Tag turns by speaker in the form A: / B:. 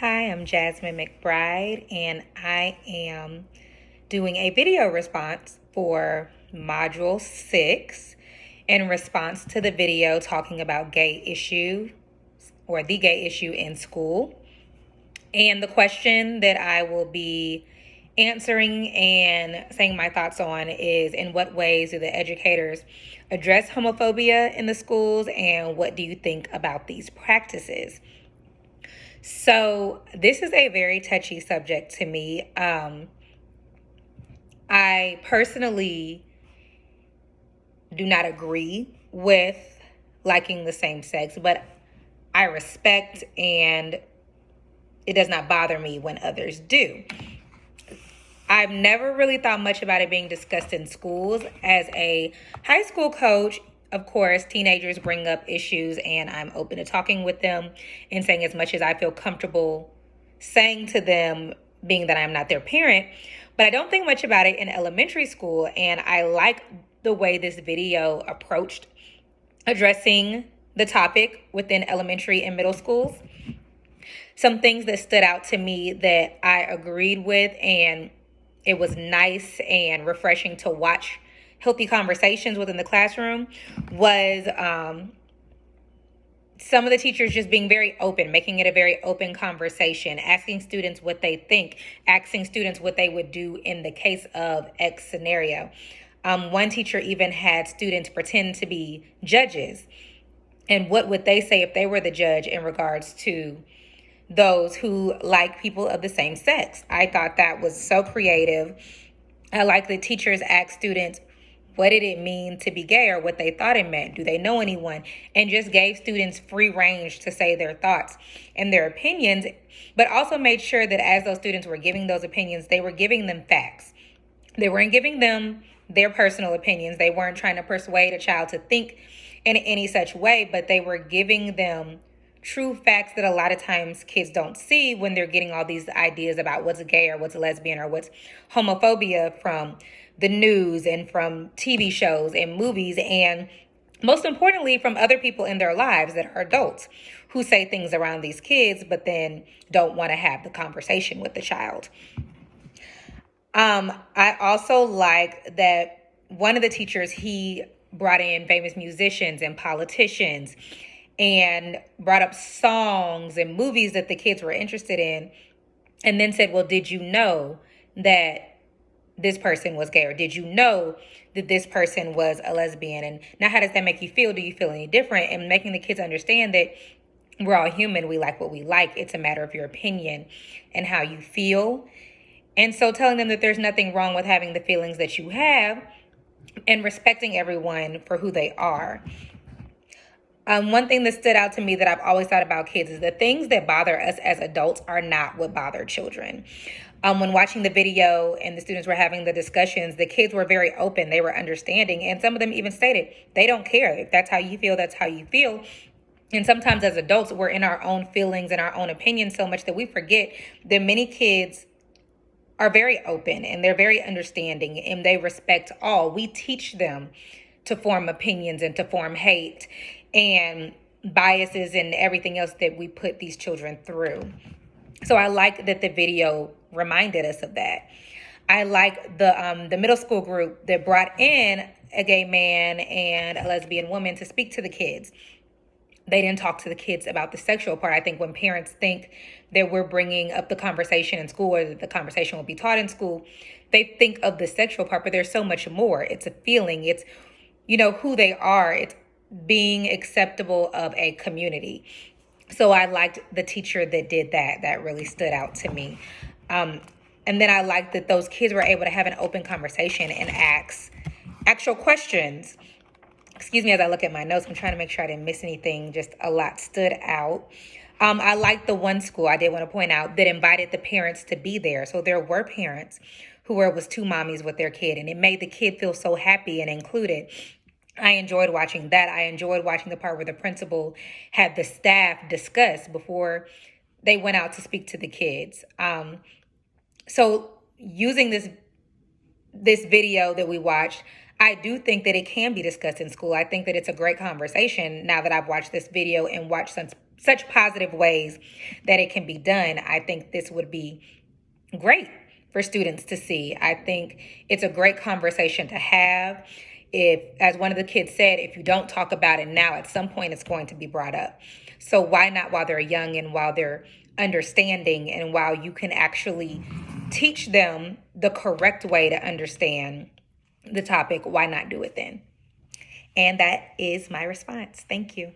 A: Hi, I'm Jasmine McBride, and I am doing a video response for Module 6 in response to the video talking about gay issue or the gay issue in school. And the question that I will be answering and saying my thoughts on is, in what ways do the educators address homophobia in the schools, and what do you think about these practices? So this is a very touchy subject to me. I personally do not agree with liking the same sex, but I respect, and it does not bother me when others do. I've never really thought much about it being discussed in schools. As a high school coach, of course, teenagers bring up issues, and I'm open to talking with them and saying as much as I feel comfortable saying to them, being that I'm not their parent. But I don't think much about it in elementary school, and I like the way this video approached addressing the topic within elementary and middle schools. Some things that stood out to me that I agreed with, and it was nice and refreshing to watch healthy conversations within the classroom, was some of the teachers just being very open, making it a very open conversation, asking students what they think, asking students what they would do in the case of X scenario. One teacher even had students pretend to be judges, and what would they say if they were the judge in regards to those who like people of the same sex. I thought that was so creative. I like that teachers asked students, what did it mean to be gay, or what they thought it meant? Do they know anyone? And just gave students free range to say their thoughts and their opinions, but also made sure that as those students were giving those opinions, they were giving them facts. They weren't giving them their personal opinions. They weren't trying to persuade a child to think in any such way, but they were giving them true facts that a lot of times kids don't see when they're getting all these ideas about what's gay or what's lesbian or what's homophobia from the news and from TV shows and movies, and most importantly from other people in their lives that are adults who say things around these kids but then don't want to have the conversation with the child. I also like that one of the teachers, he brought in famous musicians and politicians and brought up songs and movies that the kids were interested in, and then said, well, did you know that this person was gay, or did you know that this person was a lesbian? And now how does that make you feel? Do you feel any different? And making the kids understand that we're all human. We like what we like. It's a matter of your opinion and how you feel. And so telling them that there's nothing wrong with having the feelings that you have and respecting everyone for who they are. One thing that stood out to me that I've always thought about kids is the things that bother us as adults are not what bother children. When watching the video and the students were having the discussions, the kids were very open. They were understanding. And some of them even stated they don't care. If that's how you feel, that's how you feel. And sometimes as adults, we're in our own feelings and our own opinions so much that we forget that many kids are very open and they're very understanding and they respect all. We teach them to form opinions and to form hate and biases and everything else that we put these children through. So I like that the video reminded us of that. I like the middle school group that brought in a gay man and a lesbian woman to speak to the kids. They didn't talk to the kids about the sexual part. I think when parents think that we're bringing up the conversation in school, or that the conversation will be taught in school, they think of the sexual part, but there's so much more. It's a feeling. It's, who they are. It's being acceptable of a community. So I liked the teacher that did that. That really stood out to me. And then I liked that those kids were able to have an open conversation and ask actual questions. Excuse me as I look at my notes. I'm trying to make sure I didn't miss anything. Just a lot stood out. I liked the one school, I did want to point out, that invited the parents to be there. So there were parents who was two mommies with their kid, and it made the kid feel so happy and included. I enjoyed watching that. I enjoyed watching the part where the principal had the staff discuss before they went out to speak to the kids. So using this video that we watched, I do think that it can be discussed in school. I think that it's a great conversation now that I've watched this video and watched such positive ways that it can be done, I think this would be great for students to see. I think it's a great conversation to have. If, as one of the kids said, if you don't talk about it now, at some point it's going to be brought up. So why not while they're young and while they're understanding and while you can actually teach them the correct way to understand the topic, why not do it then? And that is my response. Thank you.